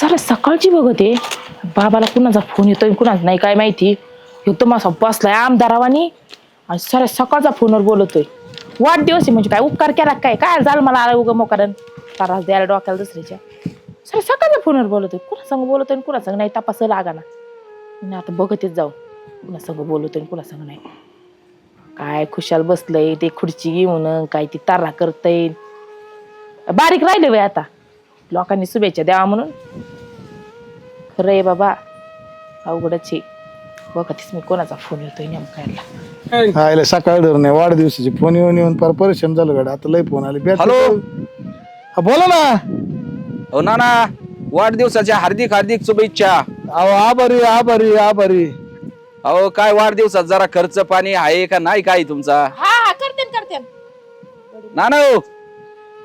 Sir सकाळची बघते बाबाला कुणाचा फोन येतोय कुणाचा नाही काय माहिती. तो माझा बसलाय आमदारावानी आणि सर सकाळचा फोनवर बोलतोय. वाढदिवस आहे म्हणजे काय उपकार केला काय काय झालं मला आला उगा मोकारण त्रास द्यायला डोक्याला दुसऱ्याच्या. सर सकाळच्या फोनवर बोलतोय कुणा संग बोलतोय कुणा संग नाही तपास लागा ना. आता बघतेच जाऊ कुणा संग बोलतोय कुणा संग नाही. काय खुशाल बसलंय ते खुर्ची घेऊन काय ती तारा करतय. बारीक राहिले वय आता लोकांनी शुभेच्छा द्यावा म्हणून. खरंय बाबा अवघडच आहे. बघतीस मी कोणाचा फोन येतोय नेमका. आयला सकाळ धर नाही वाढदिवसाचे फोन येऊन फार परेशान झालं गाडी. आता लय फोन आले. हॅलो. हा बोला ना. हो नाना वाढदिवसाच्या हार्दिक हार्दिक शुभेच्छा. अहो आभारी आभारी आभारी. अहो काय वाढदिवसात जरा खर्च पाणी आहे का नाही काय तुमचा? हा करते नाना हो.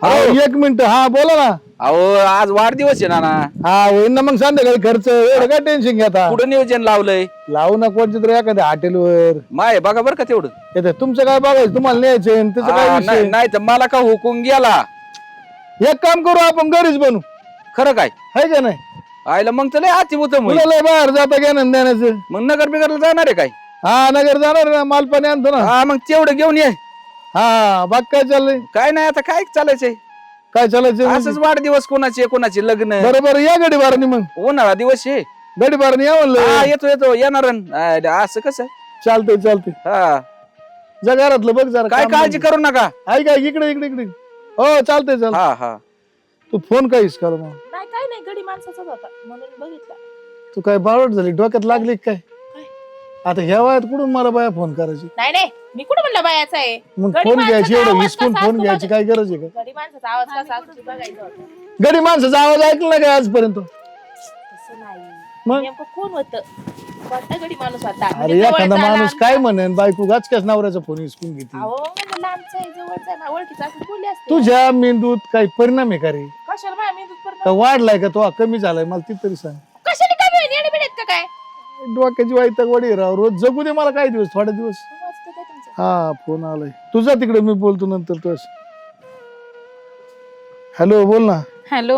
अहो एक मिनिट. हा बोला ना. अहो आज वाढदिवस आहे नाना. हा होईन ना मग संध्याकाळी खर्च. एवढं काय टेन्शन घेता. कुठं नियोजन लावलंय? लावू ना कोणच्या तरी एखाद्या हॉटेलवर. माय बघा बरं का तेवढं. येतं तुमचं काय बघायचं तुम्हाला न्यायचंय त्याचं काय विषय. नाही तर मला का हुकूम गेला. एक काम करू आपण घरीच बनू. खरं काय आहे का नाही. आयला मग तर लय आती उत्तम होईल. तुला लय बाहेर जाता घेणं देण्याचं. मग नगर बिगरला जाणार आहे काय? हा नगर जाणार ना मालपाणी आणतो ना. हा मग तेवढं घेऊन ये. हा बाग काय चाललंय. काय नाही आता काय चालायचंय. काय चालायचं असंच वाढदिवस कोणाचे कोणाचे लग्न. बरोबर या गडी बारानी मग. उन्हाळा दिवस आहे. गडी बारानी या हा म्हणलं. येतो येतो येणार असं कसं. चालतंय चालतंय. हा जा घरातलं बघ जरा. काय काम काळजी नाही. करू नका. ऐक ऐक इकडे इकडे इकडे. हो चालतंय चालतंय. हा हा तू फोन काहीच कर मग. नाही काय नाही गडी माणसाचाच होता म्हणून बघितला. तू काय बावट झाली डोक्यात लागली काय. आता ह्या वयात कुठून मला बाया फोन करायची. नाही नाही मी कुठं म्हणलं बायाचा आहे. मग गडी फोन घ्यायची माणसाचा एवढं आवाज हिसकून कसा फोन असतो घ्यायची काय गरज आहे का. गडी माणसाचा आवाज कसा असतो बघायचा होता. गडी माणसाचा आवाज ऐकला ना काय आजपर्यंत. तसं नाही मग? नेमकं कोण होतं कोणता गडी माणूस होता अरे म्हणजे एखादा जवळचा माणूस लांबचा? काय म्हणेन बायको गाचक्याच नवऱ्याचा फोन हिसकून घेते. अहो म्हणजे लांबचा आहे जवळचा आहे ओळखीचा असं बोलले असते. तुझ्या मेंदूत काही परिणाम आहे का रे. कशाला माझ्या मेंदूत का परिणाम? वाढलाय का तो कमी झालाय मला ती तरी सांग. कशाला कमी होईल येणे बिडत का काय डोक्याची वाईट वडी राव रोज जगू दे मला काही दिवस थोडे दिवस. वाजतं काय तुमचं? हा फोन आलाय तुझा तिकडे मी बोलतो नंतर तुझ. हॅलो बोल ना. हॅलो.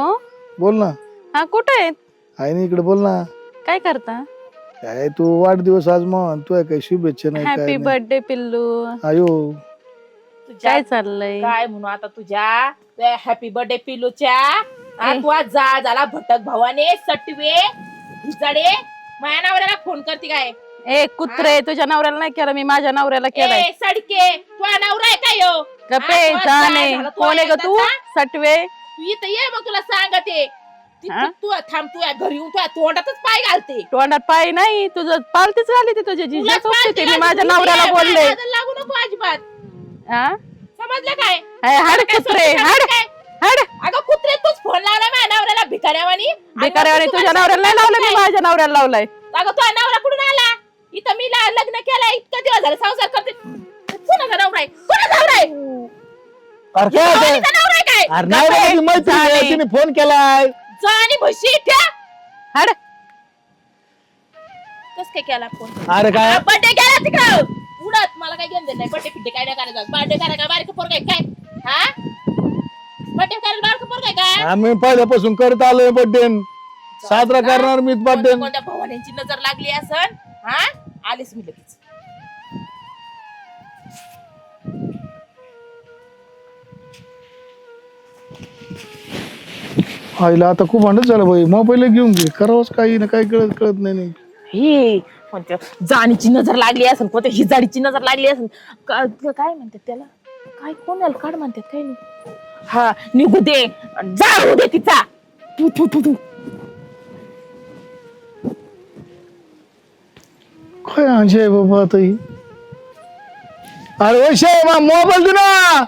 बोल ना. हा कुठे आहेत? आहे ना इकडे बोल ना. काय करता? काय तू वाढदिवस आज म्हण तू काही शुभेच्छा नाही काय हॅपी नाही. बर्थडे पिल्लू. आयो तुझ्या काय चाललंय? काय म्हणू आता तुझ्या हॅपी बर्थडे पिलूच्या तू आज जा झाला भटक भवाने सटवे भिजाडे माझ्या नवऱ्याला फोन करते काय. ए कुत्रे तुझ्या नवऱ्याला नाही केला मी माझ्या नवऱ्याला केलाय. ए सडके तुझा नवरा आहे काय हो? गप्पे आज तू जाणे झाला, तू कोण आहे ग ऐकत तू जा. सटवे. तू इथं ये मग तुला सांगते हा? तू थांब तू घरी येऊन तुझ्या तोंडातच पाय घालते. तोंडात पाय नाही तुझं पालतीच झाली ते तुझ्या तुला जिजा पाय ते मी घालते, माझ्या तू नवऱ्याला ये, बोलले. माझ्या नादाला लागू नको अजिबात. हा? समजलं काय? ए, हाड काय कुत्रे समजलं हाड काय? हाड. अगं कुत्रे तूच फोन लावला माझ्या नवऱ्याला भिकाऱ्यावानी. बेकाऱ्याने तुझ्या नवऱ्याला नाही लावलं मी माझ्या नवऱ्याला लावलाय. अगं तुझा नवरा कुठून आला? इथं मी लग्न केलं इतकं दिवस झाले संसार करते. कोणाचा नवरा आहे? कोणाचा नवरा आहे? अरे काय होतंय? कोणाचा नवरा आहे काय? अरे नाही रे, माझी मैत्रीण आहे, जाणे. तिने फोन केलाय. जा आणि म्हशी ठ्या. हाड. कस काय केला फोन? अरे काय बर्थडे केला तिकडं उडत मला काय घेऊन नाही. बर्थडे फिड्डे काय नाही करायचं. बर्थडे करायला काय बारीक पोर काय हा? बर्थडे करायला बारीक पोर काय आम्ही पहिल्यापासून करत आलोय बर्थडे साजरा करणार मी बर्थडे. कोणत्या भवानींची नजर लागली असन हा? आलीस मी लगेच. आईला आता खूप भांडत झालं बाई. मोबाईल घेऊन घे करावंच काही ना काही कळत कळत नाही. ही कोणत्या जाणीची नजर लागली असेल कोणत्या हिजाडीची नजर लागली असेल काय म्हणतात त्याला काय कोणाला काढ म्हणतात काय नाही. हा निघू दे जाऊ दे तिचा. तू तू तू तू काय अजय बाबा आता ही. अरे वैशे मोबाईल दे ना.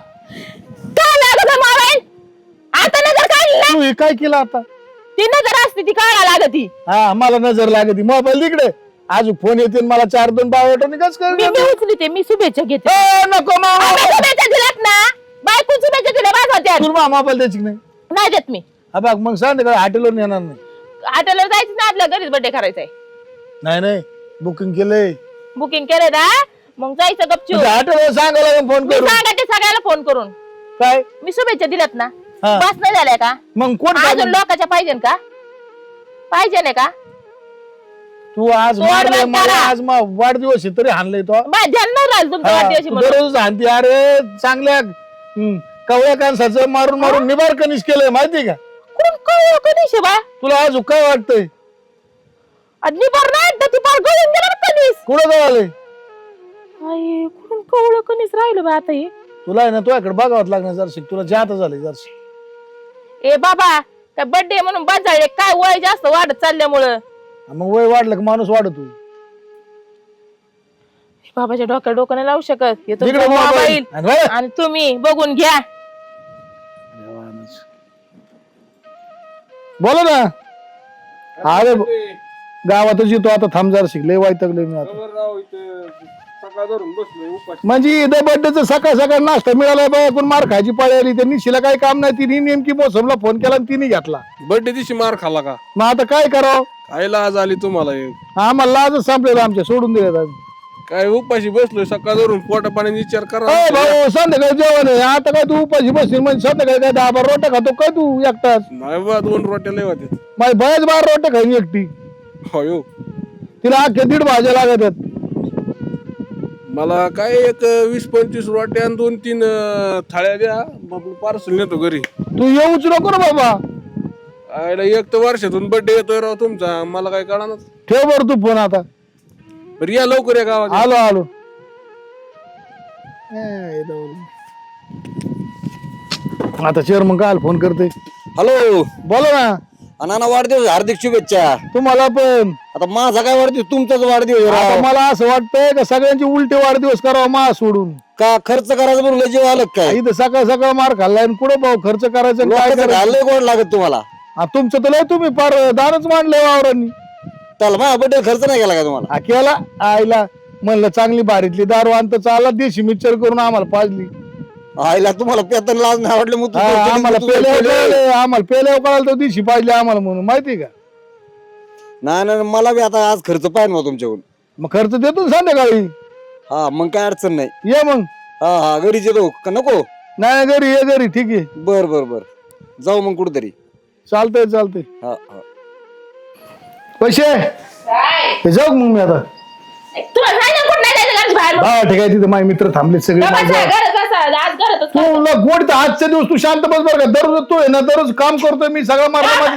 काय लागत मोबाईल आता नजर काढली ना. तू हे काय केलं आता. ती नजर असते ती काढा लागत ती. हा मला नजर लागते मोबाईल तिकडे. अजून फोन येतील मला 4-2 बावटाने कस कर. मी उचलते मी शुभेच्छा घेते. नको आता शुभेच्छा दिल्यात ना बायको शुभेच्छा दिल्या बाद होत्या. तुला मोबाईल द्यायची नाही. नाही देत मी. हा बघ मग सांग हॉटेलवर येणार नाही. हॉटेलवर जायचं ना आपल्या घरीच बर्थडे करायचंय. नाही नाही बुकिंग केलंय. बुकिंग केलंय ना मग जायचं गपचूप. हॉटेलवर सांगायला लागेल फोन मी करून. सांगायचे सगळ्याला फोन करून काय मी शुभेच्छा दिल्यात ना. हा. बस नाही झाल्या का मग कोण अजून लोकांच्या पाहिजे का पाहिजे नाही का तू आज सोड मारले बरं मला त्याला. आज वाढदिवस आहे तरी हाणलंय तो ध्यान नाही राहिलं तुमच्या वाढदिवशी तू म्हणून. दररोज हाणती अरे चांगल्या कवळ्या कांसाचं मारून निबार कनिश केलंय माहिती का कुठून कळलं कधीच बा तुला आज काय वाटतंय निभार नाही तर ती पार गळून गेला ना कधीच कुठं जवळ आई कुठून कवळं कधीच राहिलं बा आता हे तुला आहे ना तुझ्याकडे बघावं लागणार जरशी तुला जात झालंय जरशी ए बाबा काय बर्थडे म्हणून बजाळले काय वय जास्त वाढत चालल्यामुळं मग वय वाढलं की माणूस वाढतो बाबाच्या डोक्याला डोकं नाही लावू शकत हे तुमचा इकडे मोबाईल आणि बरं? आणि तुम्ही बघून घ्या बोला ना अरे गावातच येतो आता थांब जरा शिकले वाईटगले मी आता म्हणजे इथं बर्थडेचं सकाळ सकाळ नाश्ता मिळाला बाय कोण मार खायची पाळी आली त्या निशीला काही काम नाही तिने नेमकी मोसमला फोन केला आणि तिने घेतला बर्थडे दिवशी मार खाला का मग आता काय करावं खायला आज आली तुम्हाला एक आम्हाला लाजच संपलेलं आमच्या सोडून दिले आम्ही काय उपाशी बसलोय सकाळ धरून पोटा पाण्याने विचार करा अय भाऊ संध्याकाळी जेवण आहे आता काय तू उपाशी बसशील म्हणजे संध्याकाळी काय 10-12 रोट्या खातो काय तू एकटाच नाही बा 2 रोट्या लय होत्यात माझी बऱ्याच 12 रोट्या खाईन एकटी होयो तिला अख्ख्या 1.5 भाज्या लागत आहेत मला काय एक 20-25 रोट्या आणि 2-3 थाळ्या द्या पार्सल नेतो घरी तू येऊच नको ना बाबा आयला एक तर वर्षातून बर्थडे येतोय राव तुमचा मला काय कळणार ठेव बरं तू फोन आता बरं या लवकर या गावात आलो आता चेअरमन काय फोन करते हॅलो बोला ना नाना वाढदिवस हार्दिक शुभेच्छा तुम्हाला पण आता माझा काय वाढदिवस तुमचाच वाढदिवस आहे आता राव. मला असं वाटतंय का सगळ्यांचे उलटे वाढदिवस करावा मा सोडून का खर्च करायचं म्हणून जीव आलं का काय इथं सकाळ सकाळ मार खाल्लाय आणि कुठं भाऊ खर्च करायचं आणि काय लोकांचं करायचं घाललंय गोड लागत तुम्हाला तुमचं तर लय तुम्ही फार दानच मांडलंय वावरांनी त्याला माझ्या बड्डे खर्च नाही केला का तुम्हाला केला आईला म्हणलं चांगली बारीतली दारू आणत चालला देशी मिक्सर करून आम्हाला पाजली आईला तुम्हाला पेतन लाज नाही वाटलं मग आम्हाला पेल्यावर कळालं तर दिशी पाजली आम्हाला म्हणून माहिती का नाही मला बी आता आज खर्च पाहिजे ना तुमच्याकडून मग खर्च देतो ना संध्याकाळी हा मग काय अडचण नाही ये मग हा घरीच येतो का नको नाही घरी ये घरी ठीक आहे बर बर बर जाऊ मग कुठेतरी चालतंय हा पैसे हे जाऊ मग मी आता तुला सांगितलं कुठं नाही जायचं घराच्या बाहेर मग. हा ठीक आहे तिथे माझे मित्र थांबले सगळे गप्प माझे. बसा, घरात बसा, आज घरातच बसा. तुला गोड तर आजच्या दिवस तू शांत बस बरं का दररोज तू आहे ना दररोज काम करतोय मी सगळं मारला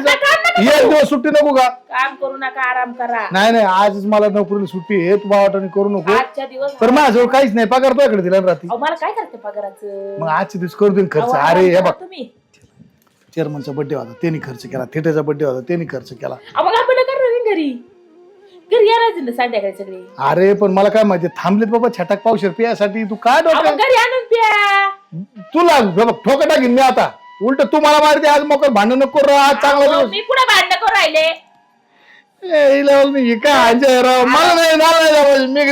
एक दिवस सुट्टी नको का काम करू नका आराम करा नाही आजच मला नोकरीला सुट्टी आहे तू वाटणी करू नको आजच्या दिवस तर माझ्याजवळ काहीच नाही पगार तो इकडे दिला ना रात्री अहो, मला काय करते पगाराचं मग आजच्या दिवस करू दे खर्च अहो, अरे आराम हे करा बघ तुम्ही चेअरमनचा बर्थडे होता त्यांनी खर्च केला थिएटरचा बर्थडे होता त्यांनी खर्च केला अहो, मग आपण करणार घरी घरी यायला ना संध्याकाळी सगळे अरे पण मला काय माहिती थांबलेत बाबा छटाक पावशेर पियासाठी तू काय अहो, डोक्यात घरी आणून प्या तुला हे बघ ठोका टाकीन मी आता उलट तू मला मारते आज मोकर भांडण नको करू, आज चांगला अहो, दिवस मी पुढे भांडण करून राहिले ए, हिला बोल मी हे काय हांजे राव मला नाही मी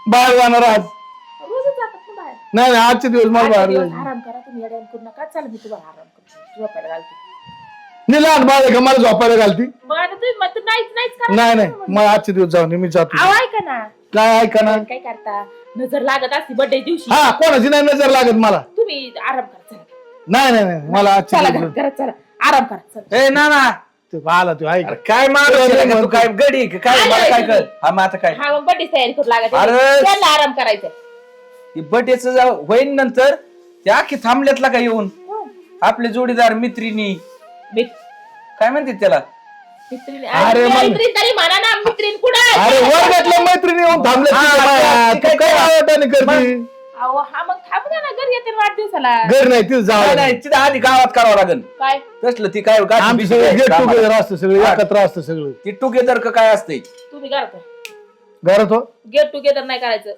बाहेर जाणार आज रोजच जातात ना बाहेर नाही आजचे दिवस मला आजच्या बाहेर दिवस जायचं. आराम करा तुम्ही येड्यान करू नका चला मी तुम्हाला आराम करतो झोपायला घालते मी लहान बाळ आहे का मला झोपायला घालती मग आता तुम्ही मग नाहीच करा नाही मला आजचे दिवस जाऊन मी जातो अहो ऐका ना काय ऐका ना काय करता नजर लागत असती बर्थडे दिवशी हा कोणाची नाही नजर लागत मला तुम्ही आराम करा चला नाही मला आजचे चला दिवस घरात चला आराम करा चला ए ना ना ते आला तू ऐक काय मार तू काय गडी का काय मला काय कर हा मग आता काय हा मग बर्थडे तयारी करू लागत अरे. त्यांना आराम करायचा बर्थडेच होईन नंतर त्या अख्खी थांबल्यातला का येऊन आपले जोडीदार मित्रिणी काय म्हणते त्याला अरे मग- मैत्रीण तरी म्हणा ना मैत्रीण कुठं अरे वर्गातल्या मैत्रिणी येऊन थांबले काय काय आवडताना करते अहो हा मग थांबू द्या ना घरी येते वाढदिवसाला घर नाही तिथं जावं नाही तिथं आधी गावात करावं लागेल काय तसलं ती काय गाठी आमचं बिठी सगळं घ्यायची गेट कामाला. टुगेदर असतं सगळं एकत्र असतं सगळं ती टुगेदर का काय असते तुम्ही घरात घरात हो गेट टुगेदर नाही करायचं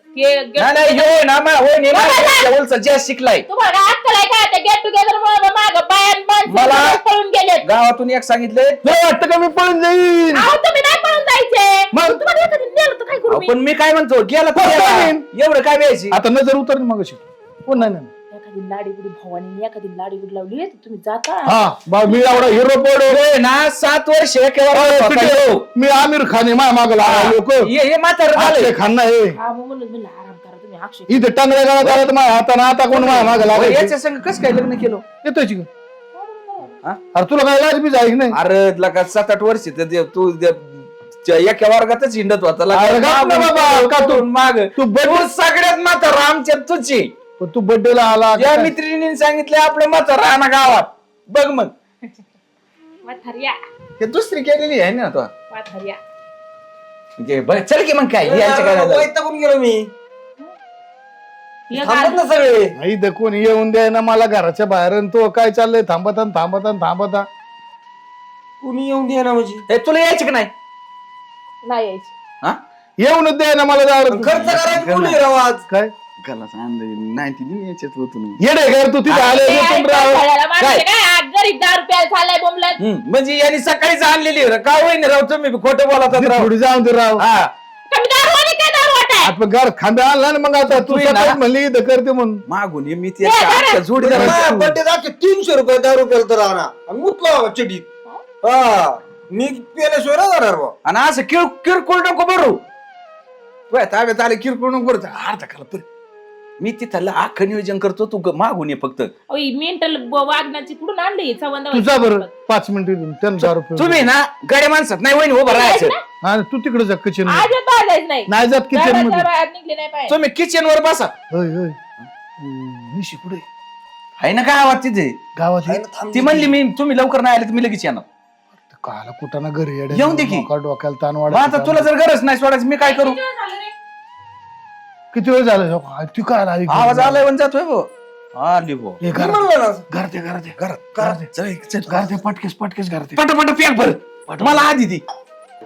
नाही होय ना होय जे शिकलाय तुम्हाला काय अक्कल आहे का गेट टुगेदर मुळे माग बायान मला- पळून गेलेत गावातून एक सांगितलंय तुला वाटतं का मी पळून जाईन अहो तुम्ही नाही पळून जायचे मग? तुम्हाला एखादी नेलं तर काय करू मी? पण मी काय म्हणतो गेला तर पण गेला. जाईन. एवढं काय व्हायची आता नजर उतरली मग कोण नाही एखादी लाडी गुडी भवानी एखादी लाडी गुडी लावली तर तुम्ही जाता हा बा मी एवढा हिरो पडो होय ना 7 वर्ष मी आमिर खान आहे माझ्या मागला लोक हे म्हातारं झालंय. अक्षय खान नाही हा मग म्हणलं आराम करा तुम्ही अक्षय इथे टांगड्या गावात आला तर माझ्या हाताने आता कोण माझ्या मागे होय, लागला याच्या संग कसं काय लग्न केलं येतोय की? हा? अरे तुला काय लाज बी जाईल नाही अरे लका 7-8 वर्ष तू एका वर्गातच हिंडत होता अरे गप ना बाबा, का तू- माग तू तू सगळ्यात म्हातारा आमच्यात तुझी पण तू बर्थडेला आला या मित्रिणीने सांगितलं आपलं म्हातारा आणा गावात बघ मग वाथर्या हे दुसरी केलेली आहे ना तो वाथर्या म्हणजे बघ चल की मग काय यांच्या काय झालं? वैतागून गेलो मी हे थांबत ना सगळे नाही तर कोणी येऊन द्याय ना मला घराच्या बाहेर आणि तो काय चाललंय थांबता कुणी येऊन दे ना म्हणजे हे तुला यायचं की नाही नाही यायची हा येऊनच द्याय ना मला दारू खर्च करायचं कोणी राव आज काय गलास आणलं नाही ती याच्यात होतो येडे घर तू तिथे आले काय? गरीब 10 रुपयाला चाललाय बोंबलत म्हणजे यांनी सकाळीच आणलेली आहे. का होईन राव तुम्ही खोटं बोलतात राव थोडी जाऊन दे राव हा कमी दारू आणि काय दारू वाटाय आपण घर खांदा आणला ना मग आता तू तू ये ना. सकाळी म्हणली इथं करते म्हणून मागून ये मी ते जोडीदार बड्डे दाखव 300 रुपये 10 रुपयाला तर आणा आणि मुतला चिडीत हा मी पेल्याशिवाय ना जाणार बा आणि असं किरकोळ नको भरू ताब्यात आले किरकोळ नको भरू अर्धा खाला पर मी तिथं अख्खं नियोजन करतो तू मागून ये फक्त मेंटल वागण्याची कुठून आणली संबंध तुझा बरं 5 मिनिटं त्यांना दारू पिऊन तुम्ही ना गड्या माणसात नाही वहिनी उभं राहायचं आणि तू तिकडे जा किचन आज येतो आलायच नाही नाही जात किचन घराच्या मध्ये बाहेर निघले नाही पाहिजे तुम्ही किचन वर बसा होय होय निशी कुठे आहे ना काय आवाज तिथे गावात ये. ती म्हणली मी तुम्ही लवकर नाही आले तर मी लगेच येणार काला कुठं ना घरी येड्या. येऊन दे की. मोका डोक्याला ताण मग आता तुला जर गरज नाही सोडायचं मी काय करू किती वेळ झालं ती काय आली आवाज आलाय पण जातोय भो आली भो हे घर म्हणलं ना घरते घरते घरात चल घरते पटकेस घरते पटापट पॅक भर मला आधी दी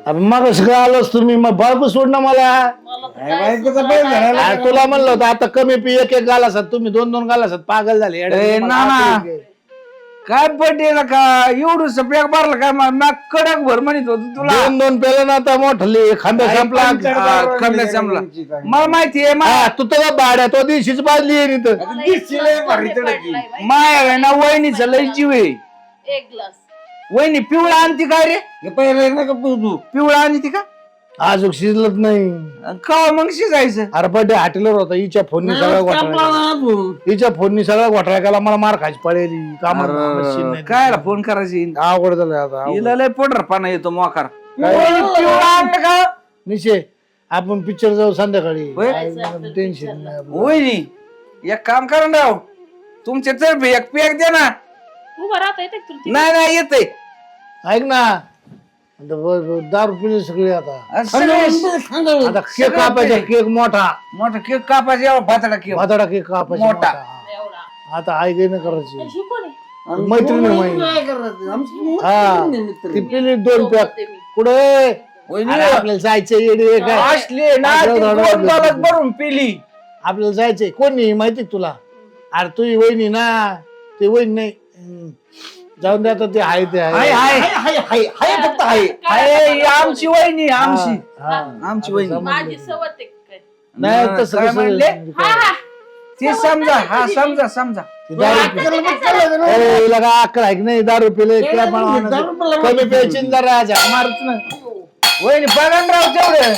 मग सगळं आलोच तुम्ही मग बायको सोड ना मला बायकोचा बैल झाला अरे तुला म्हणलं होतं आता कमी पी एक गालासात तुम्ही 2 गालासात पागल झाले येड्या. ए, मला नाना. आता एक- काय बर्थडे ना का एवढं पॅक भरलं काय मग कडक भर म्हणत होतो तुला 2 पेलं ना आता मोठले खांब्या संपला खांब्यात संपला मला माहितीये हा, तू तर भाड्या तो दिवशीच बाजली आहे इथं माया ना वहिनीचा लय जीव आहे एक ग्लास वहिनी पिवळा आणती काय रे पिवळा आणती का आज शिजलत नाही कवा मग शिजायचं अरे बर्थडे हॉटेलवर होता हिच्या फोननी सगळा घोटाळा हिच्या फोननी सगळा घोटाळा केला मला मार खायची पडेली कामाला काय फोन करायची अवघड झालं आता अवघड. हिला लय पोटर पाना येतो मोकार पिवळा आणलं का निशे आपण पिक्चर जाऊ संध्याकाळी होय? टेन्शन नाही आपलं. वहिनी एक काम करा ना राव तुमच्या तर्फे एक पॅक द्या ना उभं राहता येते तुला नाही नाही येते ऐक ना आता दारू पिले सगळे आता आता केक कापायचा केक मोठा मोठा केक कापायचा भातडा केक भातडा केक कापायचा मोठा. एवढा आता आई काही करायची ही कोण आहे मैत्रिणी माहिती हा ती पिली 2 पॅक कुठे वहिनी आपल्याला जायचं येडे काय असले ना आजवर ती झाडावर दोन बालक भरून पिली आपल्याला जायचंय कोणी माहिती का तुला अरे तुझी वहिनी ना ते वहिनी नाही जाऊन द्या आता ते आहे ते हाय आहे हाय फक्त हाय हाय आमची वहिनी आमची हा. आमची वहिनी माझी सवत आहे काय? नाही तसं काय कसं म्हणले? हा हा ते समजा हा समजा समजा ते दारू ए, हिला काय अक्कल आहे की नाही दारू पिले क्या बनवायचं? कमी प्यायची न जरा मारत ना वहिनी बघा ना राव तेवढं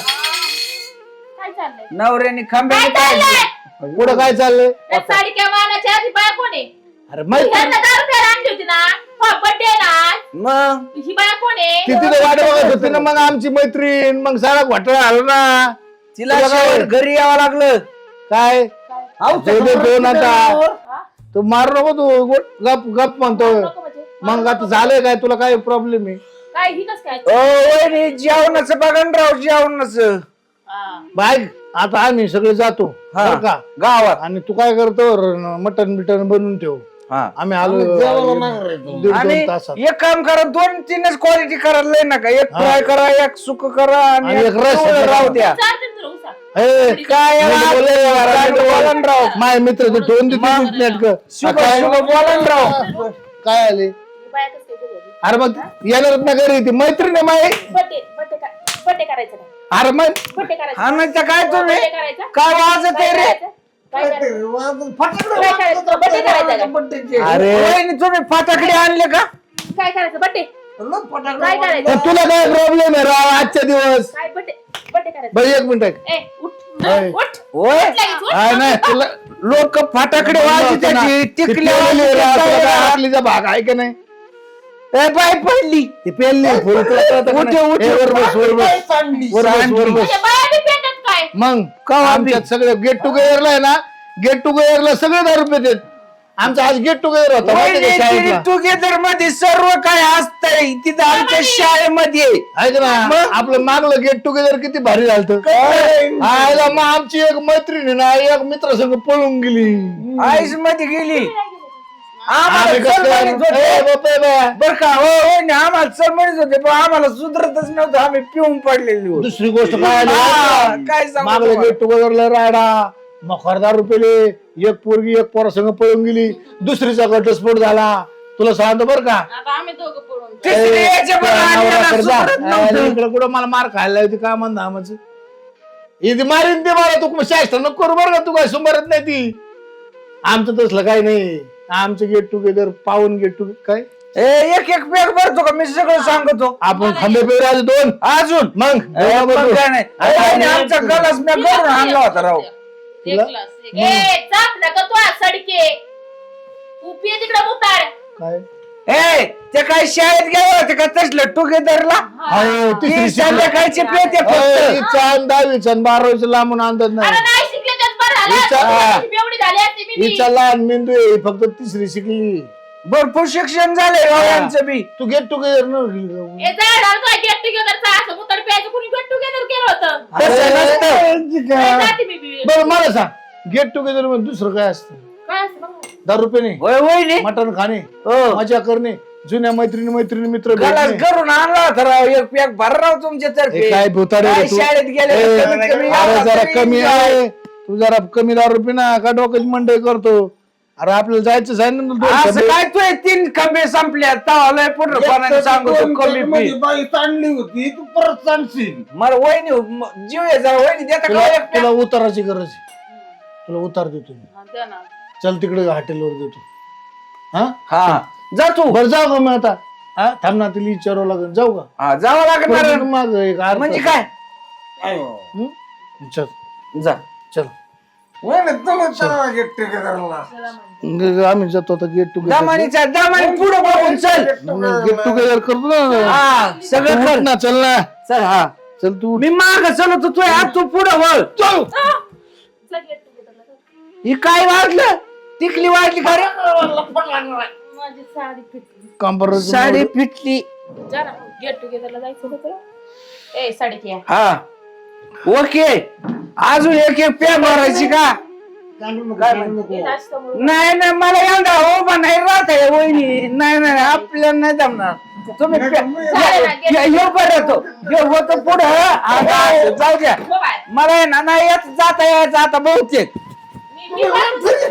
काय चाललंय नवऱ्याने खांब्याने काय काय चाललंय पुढं काय चाललंय त्या साडी काय मानाच्या आधी बाया कोण आहे अरे माहिती ह्यांना 10 रुपयाला आणली होती ना बर्थडे ना मग ही बाया कोण आहे किती तर वाट बघत होती ना मग आमची मैत्रीण मग सारा घोटाळा आलो ना तिला तुला काय? शेवट घरी यावं लागलं काय दोन आता तू मारू नको तू गप गप म्हणतो नको म्हणजे मग आता झालंय काय तुला काय प्रॉब्लेम आहे काय ही कस काय वहिनी जेवणाचं बघा ना राव जेवणाचं हा. बाय आता आम्ही सगळे जातो हा. बरं का गावात आणि तू काय करतो मटन बिटन बनवून ठेव हा आम्ही आलो दीड आणि 2 तासात एक काम करा 2-3च क्वालिटी करायला लय नका एक फ्राय करा एक सुक करा आणि आणि एक एक रस पिवळं राहू द्या चार दिन तुला उसा. ए, काय याला नीट बोल रे, जरा नीट बोल. बोला राव माझे मित्र ते दोन देते नेटकं. शुभ काय शुभ बोला ना राव काय आले ही बाया कस काय करू राहिली? अरे मग येणार ना घरी ती मैत्रीण आहे माय बर्थडे करायचं नाही अरे मग बर्थडे करायचं हा नाही तर काय तुम्ही बर्थडे करायचा काय वाजत काय आहे रे करायचं? काय करायचं? काय करायचं? बर्थडे करायचा का? अरे वहिनी तुम्ही फटाकडे आणले का काय करायचं बर्थडे काय तर करायचं तुला काय प्रॉब्लेम आहे राव आजच्या दिवस काय बर्थडे करायचं बरं 1 मिनिट ऐक. ए उठ होय. उठ होय लगेच उठ. काय नाही तुला लोक फटाकडे वाजतात किती टिकले वेळेला राव, तुला काय आखलीचा भाग आहे का नाही ए बाय पडली ते पेल नाही फुल तुला कळतं का नाही? उठ, ए, वर बस, वर बस. वर बस, वर बस. म्हणजे बाया बी पेटत काय मग आमच्यात सगळे गेट टुगेदरला आहे ना, गेट टुगेदरला सगळे दारू पितात. आमचा आज गेट टुगेदर होता माहिती आहे का शाळेतला? टुगेदर मध्ये सर्व काय असतंय तिथं आमच्या शाळेमध्ये ऐक ना आपलं मागलं गेट टुगेदर किती भारी झालं. आयला मग आमची एक मैत्रीण आहे ना, एक मित्रासंग पळून गेली. आईस मध्ये गेली आम्ही कसं काय- ए, बापरे बा. बर का हो आम्हाला चल म्हणत होते पण आम्हाला सुधरतच नव्हतं आम्ही पिऊन पडलेली होतो. दुसरी गोष्ट काय आली? हा, काय सांगू मागलं तुम्हाला? गेट टुगेदरला राडा मखरदार रुपये, एक पोरगी एक पोरासंग पळून गेली, दुसरीचा घटस्फोट झाला. तुला सांगतो बरं का आता आम्ही दोघं पळून तिसरी याच्या पण आणलेला सुधरत नव्हतं. इकडे कुठं मला मार खायला होती का म्हणता आमचं इथे मारीन ते मला तू शास्त्र नको करू बरं का, तू काय सुमारत नाही ती. आमचं तसलं काही नाही. आमचं गेट टुगेदर पाहून गेट टुगेदर काय एक एक पॅक भरतो का मी सगळं सांगतो आपण खंबे पेराज 2 अजून मग मग काय नाही आणि आमचा गलास मी घरून आणला होता राव. एक ग्लास ए चाप नका तू सडके तू पिये तिकडे मुतार काय ए ते काय शाळेत गेले होते का तसलं टुगेदरला अहो, तिसरी संध्याकाळचे पेते फक्त. चांद 10वी आणि 12वी लांबून आणतात अरे नाही. नाही शिकले तेच बरं विचार. झालं एवढी झाली असती मी बी. हिचा लहान मेंदू आहे, फक्त तिसरी शिकली. भरपूर शिक्षण झालंय राव यांचं बी. तू गेट टुगेदर न ए जा झालं काय गेट टुगेदरचा असं मुतार प्यायचं कुणी गेट टुगेदर केलं होतं तसं नसतं. ए, जाते मी बी. बरं मला सांग गेट टुगेदर मध्ये दुसरं काय असतं? काय असतं बघा. दारू पिणे, होय होय नी. मटण खाणे, हो. मजा करणे, जुन्या मैत्रिणी मित्र गलास भेटणे. घरून आणला होता राव एक पॅक भर राव तुमच्या हे तर्फे. काय भुतारे रे काय तू? शाळेत गेले ए, कमीत कमी अरे एवढा जरा तरी कमी enjoy. आहे. तू जरा कमी दारू पिना का डोक्याची मंडई करतो? अरे आपल्याला जायचं आहे ना दोन असं खंबे. काय तू 3 खंबे संपल्या तावलंय पुढं पाण्याने सांगतो कमी पी. बाई ताणली होती तू परत ताणशील. मला वहिनी जीव आहे जरा वहिनी देता का तुला एक तुला pack? उताराची गरज आहे. तुला उतार देतो मी. हा, द्या ना. चल तिकडे हॉटेलवर देतो. हा हा जा तू बरं जाऊ का मी आता? हा थांब ना तिला विचारावं लागेल. जाऊ का? हा जावं लागणार माग एक अर्धा म्हणजे तास. काय हं? चल जा चल गेट टुगेदरला आम्ही जातो आता गेट टुगेदर दामानी पुढे बघून चल गेट टुगेदर करतो ना. हा सगळं उठ कर ना चल ना चल हा चल तू मी माग चलतो तू हात तू पुढे वळ चल जा गेट टुगेदरला. ही काय वाजलं टिकली वाजली खरे माझी साडी फिटली. कंबर साडी फिटली जा ना गेट टुगेदरला जायचं होतं तुला? ए साडी घ्या. हा ओके अजून एक पॅक भरायची का हे जास्त म्हणून. नाही नाही मला एवढा उभा नाही राहत आहे वहिनी नाही नाही आपल्याला नाही जमणार तुम्ही हे बरं हे होतं पुढं जाऊ द्या हो बाय. मला आहे ना नाही येत जाता यायचं आता बहुतेक मी पाठवते.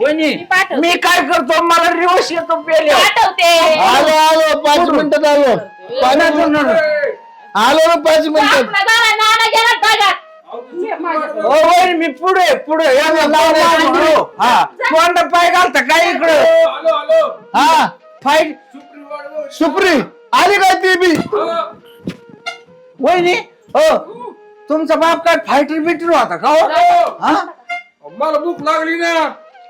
वहिनी पाठवते. मी काय करतो मला रिवर्स येतो पेले पाठवते. आलो 5 मिनिटात आलो आलो ना 5 मिनिटात. आपला गाणं नाना गेला ढगात. वहिनी मी पुढे पुढे हा तोंड पाय घालता काय इकडं हा फाईट सुप्री आली काय ती बी? वहिनी हो तुमचा बाप काय फायटर बिटर होता का हो? हा मला भूक लागली ना.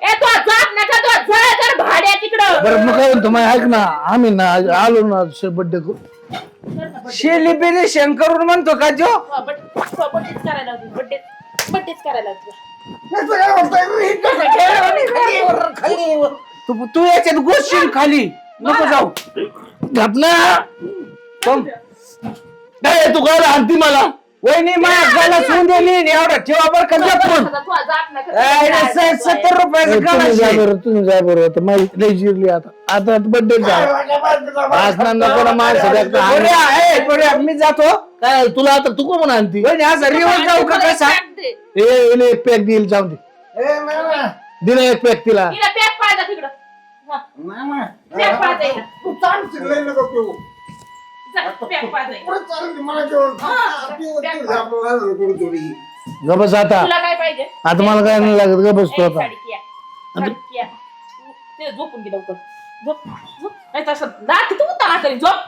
ए तो जात नका तो जळ कर भाड्या तिकडं. बरं मग काय म्हणतो ऐक ना आम्ही ना आलो ना बर्थडे करू. सेलिब्रेशन करून म्हणतो का जो बड्डेच करायला होती. बड्डेच करायला होती. तू याच्यात गोष्टी खाली नको जाऊ घटना कम. काय तू काय आणती मला? वहिनी माझ्या गला सोडून दिली एवढा ठेवा बरं का जपून. तो जात नका. 70 रुपयाचं तुम्ही जा गला बरं तुम्ही जा बरं आता माझी लई जिरली आता बर्थडे झाला नको ना माझ्या मी जातो काय तुला आता तू कोण आणती? वहिनी असं रिवर्स जाऊ का कसा ए एक पॅक देईल जाऊन दे दिला एक पॅक तिला. तिला पॅक पाहिजे तिकडं. पॅक पाहिजे. तू ताणशील लय नको पिऊ. जा, पॅक पाहिजे. पुढे चालेल मला जेवण आपल्याला थोडी गबस आता तुला काय पाहिजे? आता मला काय नाही लागत गबस तू ए, आता. साडी घ्या. साडी घ्या. ते झोपून घे लवकर. झोप झोप. नाही तसं दात तू ताणा करी झोप.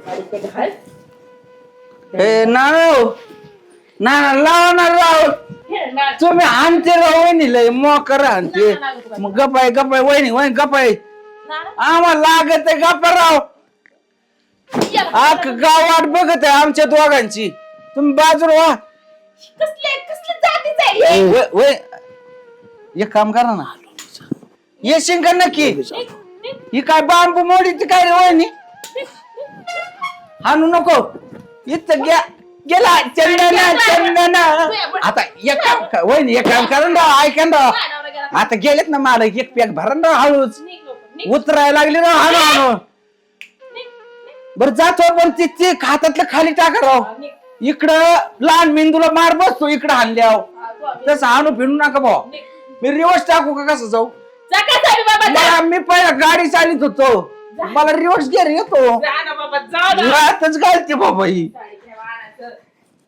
साडी कधी घाल. नाना नाना लाव ना लाव हे तुम्ही आणते राव वहिनी लय मोकर आणते मग गपाय गपाय वहिनी गपाय आम्हाला लागत आहे गप्पा राव आख गाव वाट बघत आहे आमच्या दोघांची तुम्ही बाजूला व्हा एक काम करा ना येशील का नक्की ही काय बांबू मोडीची काय रे वहिनी हाणू नको इथं गेला चंदना आता एक काम वहिनी एक काम करा ना ऐका ना आता गेलेत ना मला एक पॅक भरा ना हळूच उतरायला लागली ना हाणू बरं जातो पण तिथे हातातलं खाली टाका राव इकडं लहान मेंदूला मार बसतो इकडं हाणल्यावर तसं हाणू फिरू नका भाऊ मी रिवर्स टाकू का कसं जाऊ मी पहिला गाडी चालित होतो मला रिवर्स गेअर येतो घालते बाबा ही